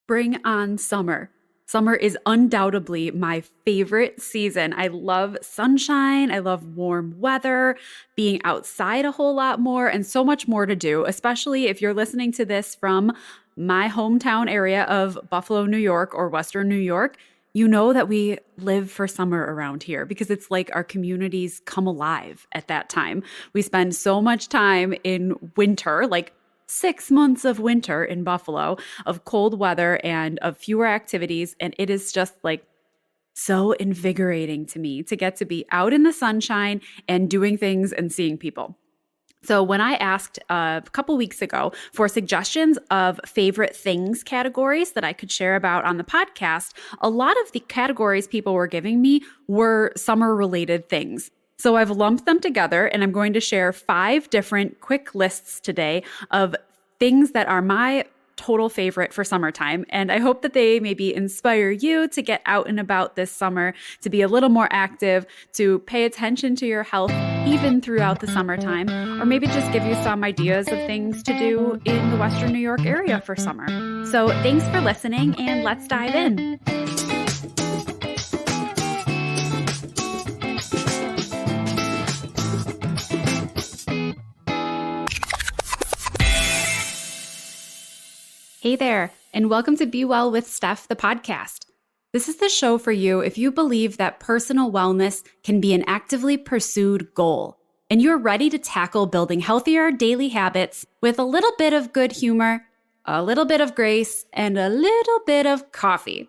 Bring on summer. Summer is undoubtedly my favorite season. I love sunshine. I love warm weather, being outside a whole lot more, and so much more to do, especially if you're listening to this from my hometown area of Buffalo, New York, or Western New York. You know that we live for summer around here because it's like our communities come alive at that time. We spend so much time in winter, like 6 months of winter in Buffalo, of cold weather and of fewer activities. And it is just like so invigorating to me to get to be out in the sunshine and doing things and seeing people. So, when I asked a couple weeks ago for suggestions of favorite things categories that I could share about on the podcast, a lot of the categories people were giving me were summer related things. So I've lumped them together and I'm going to share 5 different quick lists today of things that are my total favorite for summertime. And I hope that they maybe inspire you to get out and about this summer, to be a little more active, to pay attention to your health even throughout the summertime, or maybe just give you some ideas of things to do in the Western New York area for summer. So thanks for listening and let's dive in. Hey there, and welcome to Be Well with Steph, the podcast. This is the show for you if you believe that personal wellness can be an actively pursued goal, and you're ready to tackle building healthier daily habits with a little bit of good humor, a little bit of grace, and a little bit of coffee.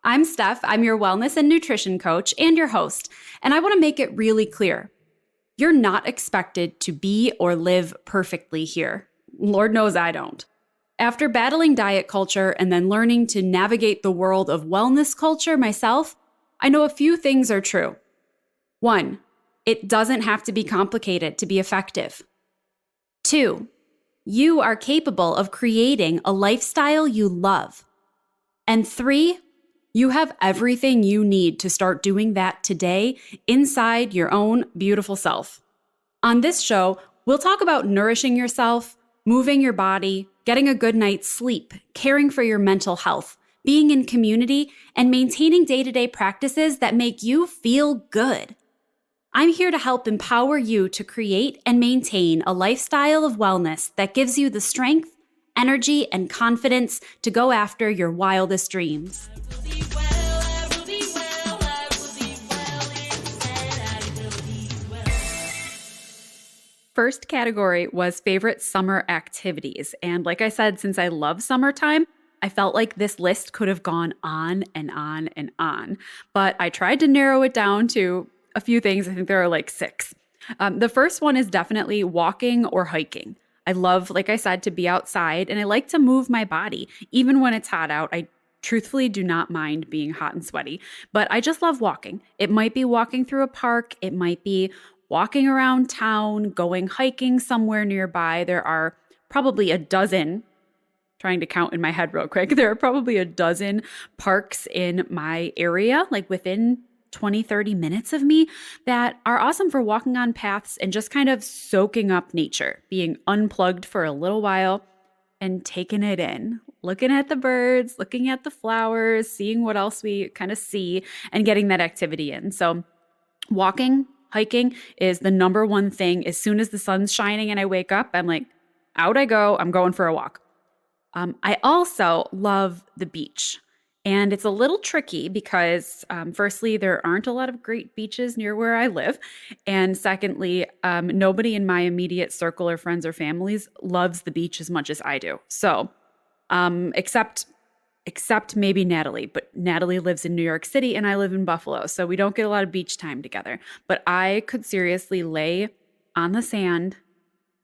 I'm Steph. I'm your wellness and nutrition coach and your host, and I want to make it really clear. You're not expected to be or live perfectly here. Lord knows I don't. After battling diet culture and then learning to navigate the world of wellness culture myself, I know a few things are true. 1, it doesn't have to be complicated to be effective. 2, you are capable of creating a lifestyle you love. And 3, you have everything you need to start doing that today inside your own beautiful self. On this show, we'll talk about nourishing yourself, moving your body, getting a good night's sleep, caring for your mental health, being in community, and maintaining day-to-day practices that make you feel good. I'm here to help empower you to create and maintain a lifestyle of wellness that gives you the strength, energy, and confidence to go after your wildest dreams. First category was favorite summer activities. And like I said, since I love summertime, I felt like this list could have gone on and on and on. But I tried to narrow it down to a few things. I think there are like 6. The first one is definitely walking or hiking. I love, like I said, to be outside and I like to move my body. Even when it's hot out, I truthfully do not mind being hot and sweaty, but I just love walking. It might be walking through a park. It might be walking around town, going hiking somewhere nearby. There are probably a dozen, trying to count in my head real quick, there are probably a dozen parks in my area, like within 20, 30 minutes of me, that are awesome for walking on paths and just kind of soaking up nature, being unplugged for a little while and taking it in, looking at the birds, looking at the flowers, seeing what else we kind of see and getting that activity in. So walking, hiking is the number one thing. As soon as the sun's shining and I wake up, I'm like, out I go. I'm going for a walk. I also love the beach. And it's a little tricky because firstly, there aren't a lot of great beaches near where I live. And secondly, nobody in my immediate circle or friends or families loves the beach as much as I do. So except maybe Natalie, but Natalie lives in New York City and I live in Buffalo. So we don't get a lot of beach time together, but I could seriously lay on the sand,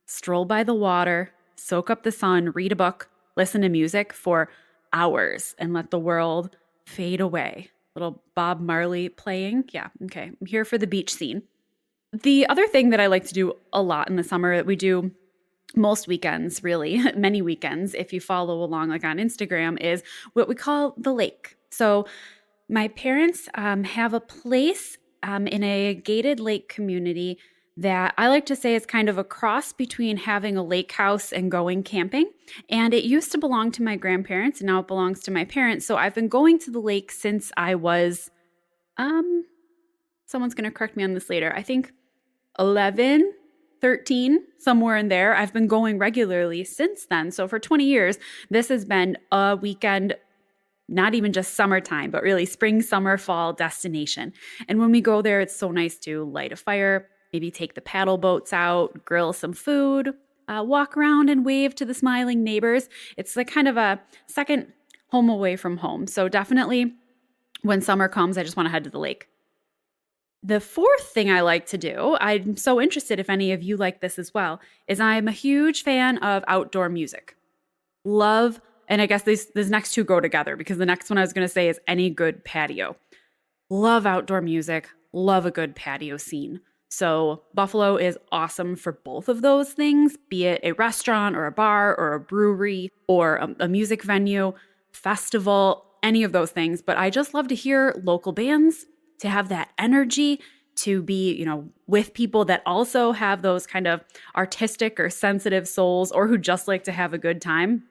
stroll by the water, soak up the sun, read a book, listen to music for hours and let the world fade away. Little Bob Marley playing. Yeah. Okay. I'm here for the beach scene. The other thing that I like to do a lot in the summer that we do most weekends, really, many weekends, if you follow along like on Instagram, is what we call the lake. So my parents have a place in a gated lake community that I like to say is kind of a cross between having a lake house and going camping. And it used to belong to my grandparents, and now it belongs to my parents. So I've been going to the lake since I was, um, someone's going to correct me on this later. I think 11, 13, somewhere in there. I've been going regularly since then. So for 20 years, this has been a weekend, not even just summertime, but really spring, summer, fall destination. And when we go there, it's so nice to light a fire, maybe take the paddle boats out, grill some food, walk around and wave to the smiling neighbors. It's like kind of a second home away from home. So definitely when summer comes, I just want to head to the lake. The fourth thing I like to do, I'm so interested if any of you like this as well, is I'm a huge fan of outdoor music. Love, and I guess these next two go together because the next one I was going to say is any good patio. Love outdoor music, love a good patio scene. So Buffalo is awesome for both of those things, be it a restaurant or a bar or a brewery or a music venue, festival, any of those things. But I just love to hear local bands, to have that energy, to be, with people that also have those kind of artistic or sensitive souls or who just like to have a good time.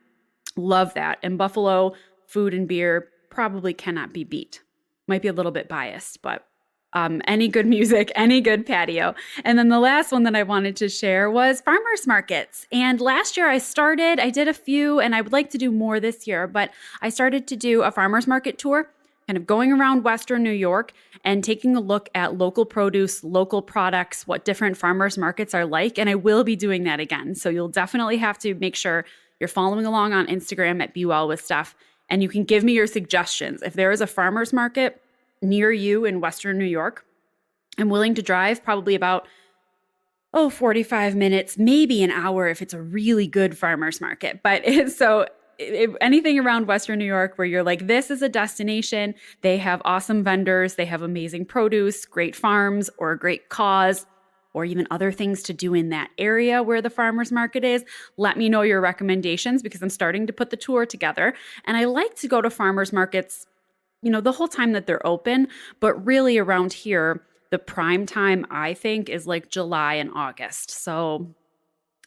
Love that. And Buffalo food and beer probably cannot be beat. Might be a little bit biased, but any good music, any good patio. And then the last one that I wanted to share was farmers markets. And last year I did a few, and I would like to do more this year, but I started to do a farmers market tour, kind of going around Western New York and taking a look at local produce, local products, what different farmers markets are like. And I will be doing that again. So you'll definitely have to make sure you're following along on Instagram at Be Well With Stuff. And you can give me your suggestions. If there is a farmer's market near you in Western New York, I'm willing to drive probably about, 45 minutes, maybe an hour if it's a really good farmer's market. But if anything around Western New York where you're like, this is a destination, they have awesome vendors, they have amazing produce, great farms, or a great cause, or even other things to do in that area where the farmer's market is, let me know your recommendations because I'm starting to put the tour together. And I like to go to farmer's markets, the whole time that they're open, but really around here, the prime time I think is like July and August. So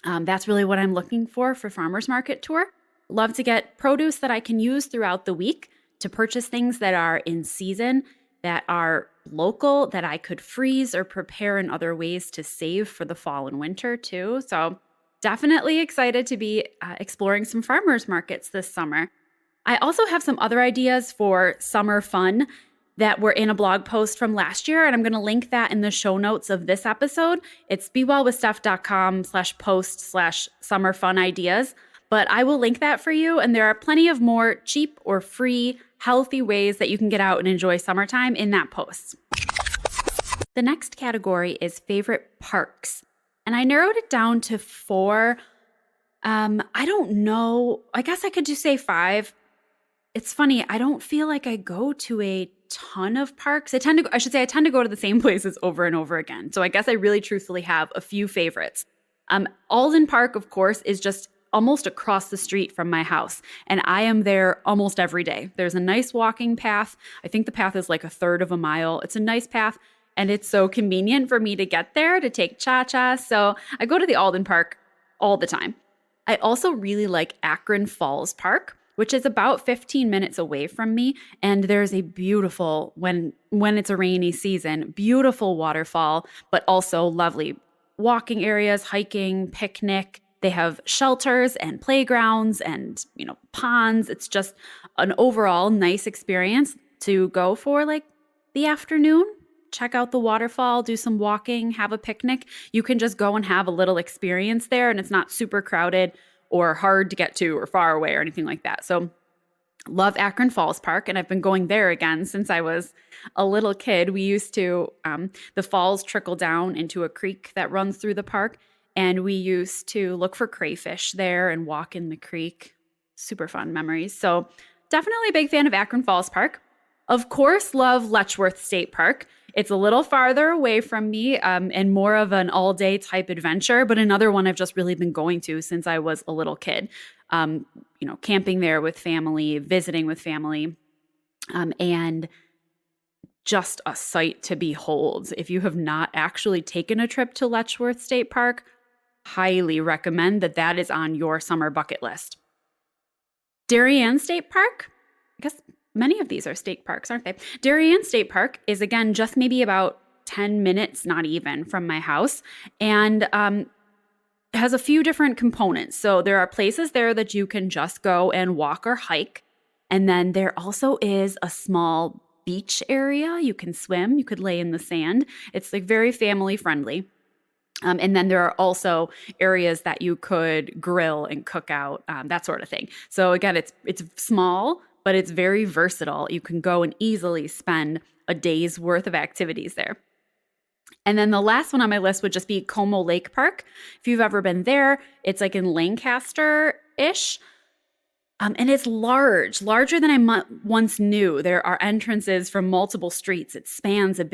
that's really what I'm looking for farmer's market tour. Love to get produce that I can use throughout the week to purchase things that are in season, that are local, that I could freeze or prepare in other ways to save for the fall and winter too. So definitely excited to be exploring some farmers markets this summer. I also have some other ideas for summer fun that were in a blog post from last year, and I'm going to link that in the show notes of this episode. It's bewellwithstuff.com/post/summer fun ideas. But I will link that for you, and there are plenty of more cheap or free, healthy ways that you can get out and enjoy summertime in that post. The next category is favorite parks, and I narrowed it down to 4. I don't know. I guess I could just say 5. It's funny. I don't feel like I go to a ton of parks. I tend to go to the same places over and over again. So I guess I really truthfully have a few favorites. Alden Park, of course, is just almost across the street from my house, and I am there almost every day. There's a nice walking path. I think the path is like a third of a mile. It's a nice path, and it's so convenient for me to get there to take cha-cha. So I go to the Alden Park all the time. I also really like Akron Falls Park, which is about 15 minutes away from me. And there's a beautiful, when it's a rainy season, beautiful waterfall, but also lovely walking areas, hiking, picnic. They have shelters and playgrounds and, ponds. It's just an overall nice experience to go for like the afternoon. Check out the waterfall, do some walking, have a picnic. You can just go and have a little experience there, and it's not super crowded or hard to get to or far away or anything like that. So love Akron Falls Park, and I've been going there again since I was a little kid. We used to, the falls trickle down into a creek that runs through the park, and we used to look for crayfish there and walk in the creek. Super fun memories. So definitely a big fan of Akron Falls Park. Of course, love Letchworth State Park. It's a little farther away from me and more of an all-day type adventure, but another one I've just really been going to since I was a little kid. Camping there with family, visiting with family, and just a sight to behold. If you have not actually taken a trip to Letchworth State Park, highly recommend that that is on your summer bucket list. Darien State Park, I guess many of these are state parks, aren't they? Darien State Park is, again, just maybe about 10 minutes, not even, from my house, and has a few different components. So there are places there that you can just go and walk or hike. And then there also is a small beach area. You can swim, you could lay in the sand. It's like very family friendly. And then there are also areas that you could grill and cook out, that sort of thing. So again, it's small, but it's very versatile. You can go and easily spend a day's worth of activities there. And then the last one on my list would just be Como Lake Park. If you've ever been there, it's like in Lancaster-ish. And it's larger than I once knew. There are entrances from multiple streets. It spans a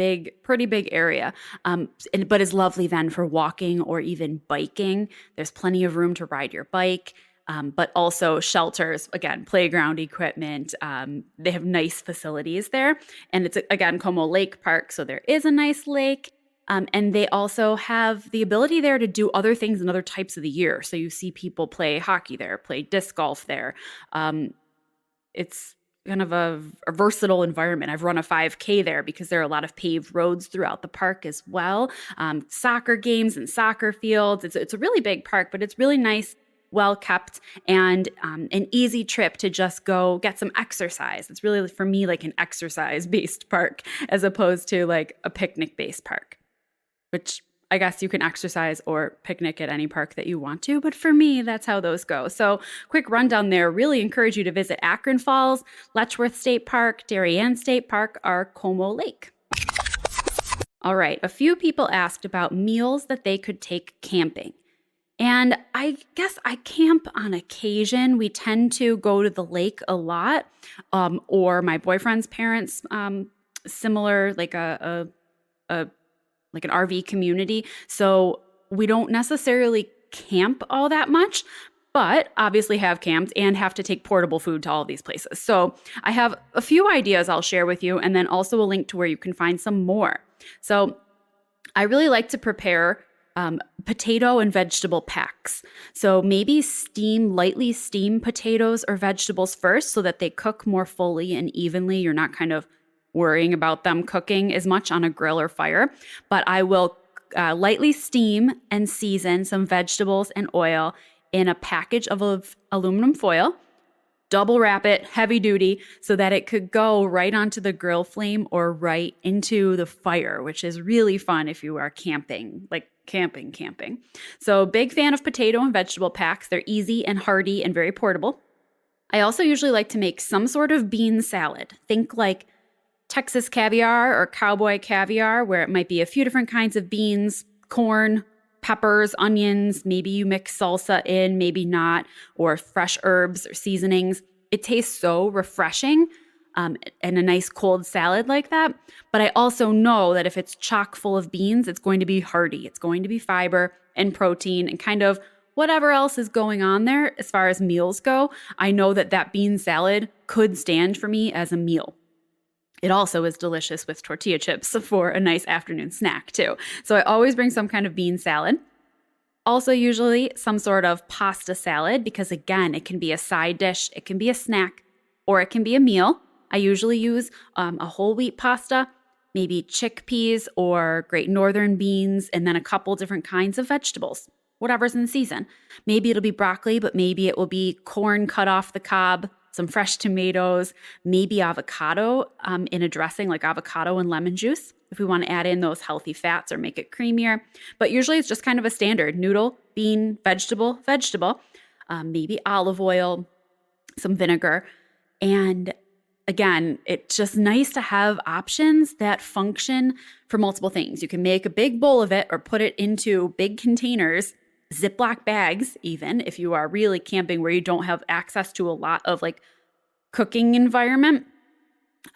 pretty big area, but is lovely then for walking or even biking. There's plenty of room to ride your bike, but also shelters, again, playground equipment. They have nice facilities there. And it's, again, Como Lake Park, so there is a nice lake. And they also have the ability there to do other things in other types of the year. So you see people play hockey there, play disc golf there. It's kind of a versatile environment. I've run a 5K there because there are a lot of paved roads throughout the park as well. Soccer games and soccer fields. It's a really big park, but it's really nice, well kept, and an easy trip to just go get some exercise. It's really, for me, like an exercise-based park as opposed to like a picnic-based park, which I guess you can exercise or picnic at any park that you want to. But for me, that's how those go. So quick rundown there. Really encourage you to visit Akron Falls, Letchworth State Park, Darien State Park, or Como Lake. All right. A few people asked about meals that they could take camping. And I guess I camp on occasion. We tend to go to the lake a lot, or my boyfriend's parents, similar, like like an RV community. So we don't necessarily camp all that much, but obviously have camped and have to take portable food to all of these places. So I have a few ideas I'll share with you, and then also a link to where you can find some more. So I really like to prepare potato and vegetable packs. So maybe lightly steam potatoes or vegetables first so that they cook more fully and evenly. You're not kind of worrying about them cooking as much on a grill or fire, but I will lightly steam and season some vegetables and oil in a package of aluminum foil, double wrap it, heavy duty, so that it could go right onto the grill flame or right into the fire, which is really fun if you are camping, like camping. So big fan of potato and vegetable packs. They're easy and hearty and very portable. I also usually like to make some sort of bean salad. Think like Texas caviar or cowboy caviar, where it might be a few different kinds of beans, corn, peppers, onions. Maybe you mix salsa in, maybe not, or fresh herbs or seasonings. It tastes so refreshing and a nice cold salad like that. But I also know that if it's chock full of beans, it's going to be hearty. It's going to be fiber and protein and kind of whatever else is going on there as far as meals go. I know that bean salad could stand for me as a meal. It also is delicious with tortilla chips for a nice afternoon snack too. So I always bring some kind of bean salad. Also usually some sort of pasta salad because, again, it can be a side dish, it can be a snack, or it can be a meal. I usually use a whole wheat pasta, maybe chickpeas or Great Northern beans, and then a couple different kinds of vegetables, whatever's in season. Maybe it'll be broccoli, but maybe it will be corn cut off the cob, some fresh tomatoes, maybe avocado in a dressing like avocado and lemon juice if we want to add in those healthy fats or make it creamier. But usually it's just kind of a standard noodle, bean, vegetable, maybe olive oil, some vinegar. And again, it's just nice to have options that function for multiple things. You can make a big bowl of it or put it into big containers, Ziploc bags, even if you are really camping where you don't have access to a lot of like cooking environment.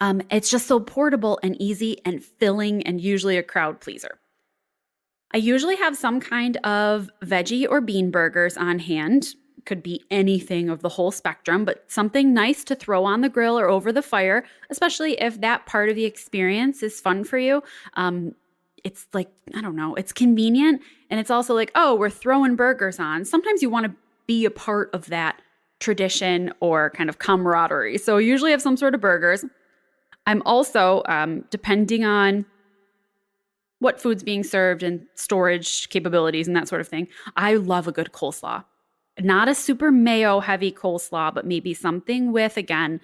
It's just so portable and easy and filling and usually a crowd pleaser. I usually have some kind of veggie or bean burgers on hand. could be anything of the whole spectrum, but something nice to throw on the grill or over the fire, especially if that part of the experience is fun for you. It's like, I don't know, it's convenient. And it's also like, oh, we're throwing burgers on. Sometimes you want to be a part of that tradition or kind of camaraderie. So usually have some sort of burgers. I'm also, depending on what food's being served and storage capabilities and that sort of thing, I love a good coleslaw. Not a super mayo heavy coleslaw, but maybe something with, again,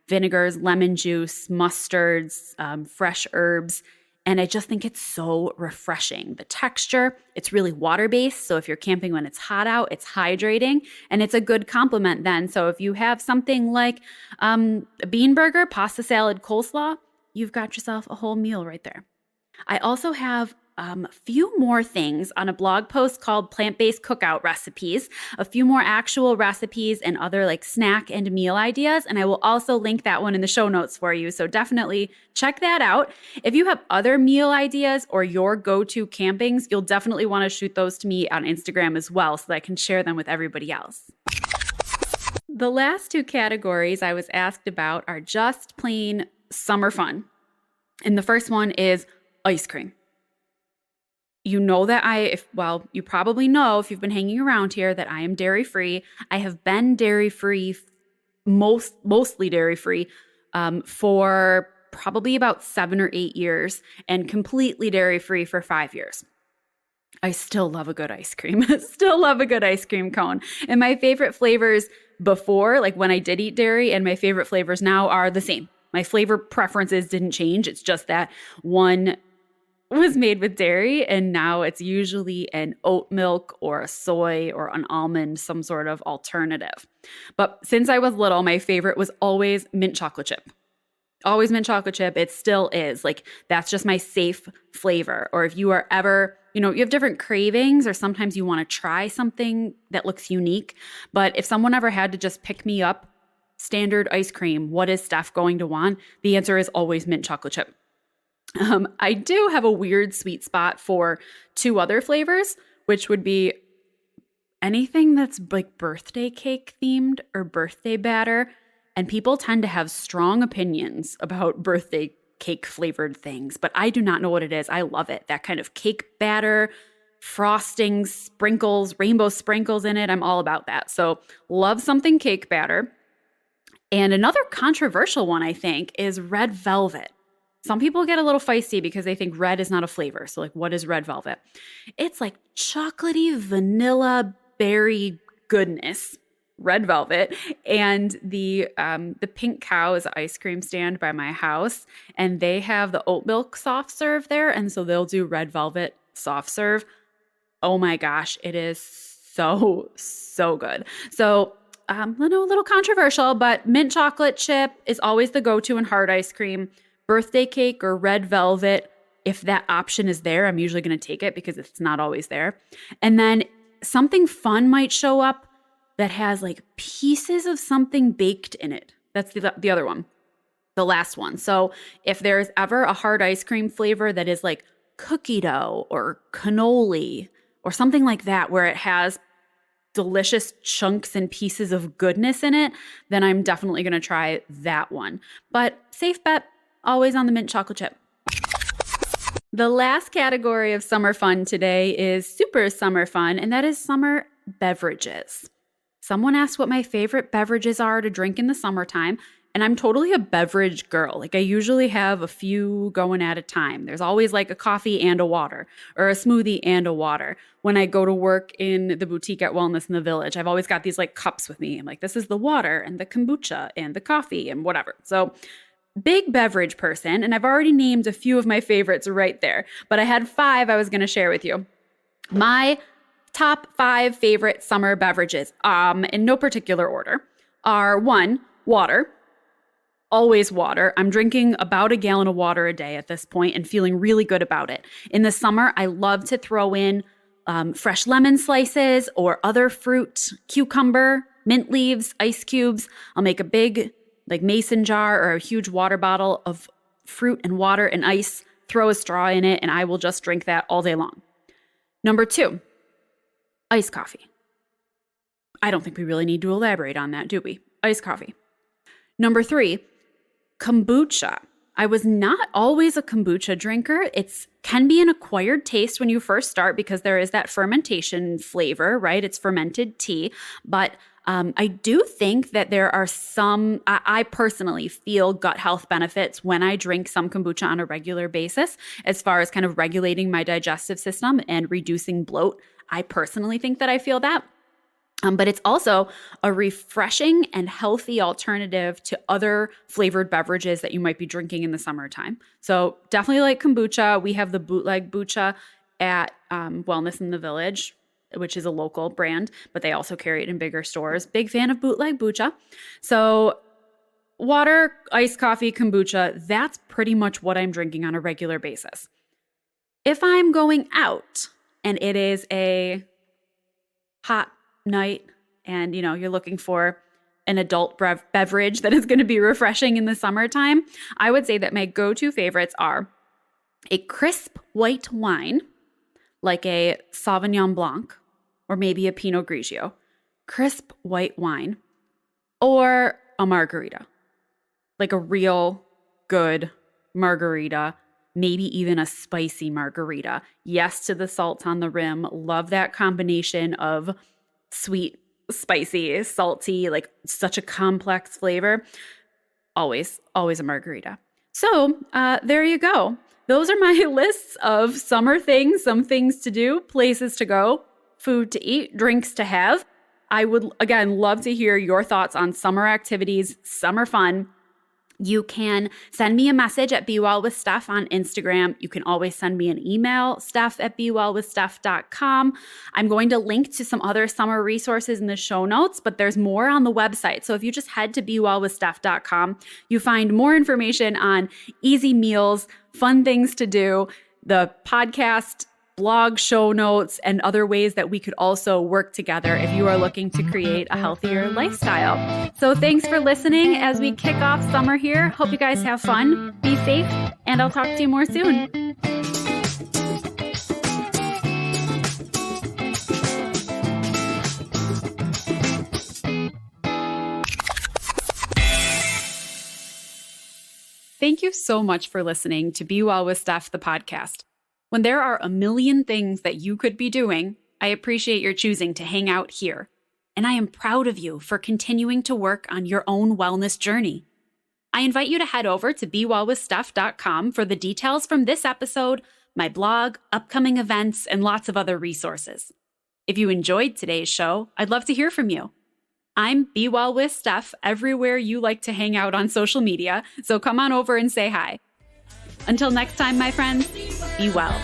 vinegars, lemon juice, mustards, fresh herbs. And I just think it's so refreshing. The texture, it's really water-based. So if you're camping when it's hot out, it's hydrating. And it's a good complement then. So if you have something like a bean burger, pasta salad, coleslaw, you've got yourself a whole meal right there. I also have a few more things on a blog post called Plant-Based Cookout Recipes, a few more actual recipes and other like snack and meal ideas. And I will also link that one in the show notes for you. So definitely check that out. If you have other meal ideas or your go-to campings, you'll definitely want to shoot those to me on Instagram as well so that I can share them with everybody else. The last two categories I was asked about are just plain summer fun. And the first one is ice cream. You know that you probably know if you've been hanging around here that I am dairy-free. I have been dairy-free, mostly dairy-free, for probably about 7 or 8 years and completely dairy-free for 5 years. I still love a good ice cream. Still love a good ice cream cone. And my favorite flavors before, like when I did eat dairy, and my favorite flavors now are the same. My flavor preferences didn't change. It's just that one was made with dairy, and now it's usually an oat milk or a soy or an almond, some sort of alternative. But since I was little, my favorite was always mint chocolate chip. Always mint chocolate chip. It still is. Like, that's just my safe flavor. Or if you are ever, you have different cravings, or sometimes you want to try something that looks unique. But if someone ever had to just pick me up standard ice cream, what is Steph going to want? The answer is always mint chocolate chip. I do have a weird sweet spot for 2 other flavors, which would be anything that's like birthday cake themed or birthday batter. And people tend to have strong opinions about birthday cake flavored things, but I do not know what it is. I love it. That kind of cake batter, frosting, sprinkles, rainbow sprinkles in it. I'm all about that. So love something cake batter. And another controversial one, I think, is red velvet. Some people get a little feisty because they think red is not a flavor. So like, what is red velvet? It's like chocolatey vanilla berry goodness, red velvet. And the Pink Cow is an ice cream stand by my house, and they have the oat milk soft serve there. And so they'll do red velvet soft serve. Oh my gosh, it is so good. So a little controversial, but mint chocolate chip is always the go-to in hard ice cream. Birthday cake or red velvet, if that option is there, I'm usually going to take it because it's not always there. And then something fun might show up that has like pieces of something baked in it. That's the other one, the last one. So if there's ever a hard ice cream flavor that is like cookie dough or cannoli or something like that, where it has delicious chunks and pieces of goodness in it, then I'm definitely going to try that one. But safe bet, always on the mint chocolate chip. The last category of summer fun today is super summer fun, and that is summer beverages. Someone asked what my favorite beverages are to drink in the summertime, and I'm totally a beverage girl. Like, I usually have a few going at a time. There's always like a coffee and a water, or a smoothie and a water. When I go to work in the boutique at Wellness in the Village, I've always got these like cups with me. I'm like, this is the water and the kombucha and the coffee and whatever. So big beverage person, and I've already named a few of my favorites right there, but I had 5 I was going to share with you. My top 5 favorite summer beverages, in no particular order, are 1, water. Always water. I'm drinking about a gallon of water a day at this point and feeling really good about it. In the summer, I love to throw in fresh lemon slices or other fruit, cucumber, mint leaves, ice cubes. I'll make a big like mason jar or a huge water bottle of fruit and water and ice, throw a straw in it, and I will just drink that all day long. Number 2, iced coffee. I don't think we really need to elaborate on that, do we? Iced coffee. Number 3, kombucha. I was not always a kombucha drinker. It can be an acquired taste when you first start because there is that fermentation flavor, right? It's fermented tea. But I do think that there are I personally feel gut health benefits when I drink some kombucha on a regular basis, as far as kind of regulating my digestive system and reducing bloat. I personally think that I feel that. But it's also a refreshing and healthy alternative to other flavored beverages that you might be drinking in the summertime. So definitely like kombucha. We have the bootleg bucha at Wellness in the Village, which is a local brand, but they also carry it in bigger stores. Big fan of bootleg bucha. So water, iced coffee, kombucha, that's pretty much what I'm drinking on a regular basis. If I'm going out and it is a hot night and you're looking for an adult beverage that is going to be refreshing in the summertime, I would say that my go-to favorites are a crisp white wine, like a Sauvignon Blanc or maybe a Pinot Grigio, crisp white wine, or a margarita, like a real good margarita, maybe even a spicy margarita. Yes to the salt on the rim. Love that combination of sweet, spicy, salty, like such a complex flavor. Always a margarita. So there you go. Those are my lists of summer things, some things to do, places to go, food to eat, drinks to have. I would, again, love to hear your thoughts on summer activities, summer fun. You can send me a message at BeWellWithSteph on Instagram. You can always send me an email, steph@bewellwithsteph.com. I'm going to link to some other summer resources in the show notes, but there's more on the website. So if you just head to bewellwithsteph.com, you find more information on easy meals, fun things to do, the podcast, blog show notes, and other ways that we could also work together if you are looking to create a healthier lifestyle. So thanks for listening as we kick off summer here. Hope you guys have fun, be safe, and I'll talk to you more soon. Thank you so much for listening to Be Well with Steph, the podcast. When there are a million things that you could be doing, I appreciate your choosing to hang out here. And I am proud of you for continuing to work on your own wellness journey. I invite you to head over to BeWellWithSteph.com for the details from this episode, my blog, upcoming events, and lots of other resources. If you enjoyed today's show, I'd love to hear from you. I'm Be Well with Steph everywhere you like to hang out on social media, so come on over and say hi. Until next time, my friends, be well.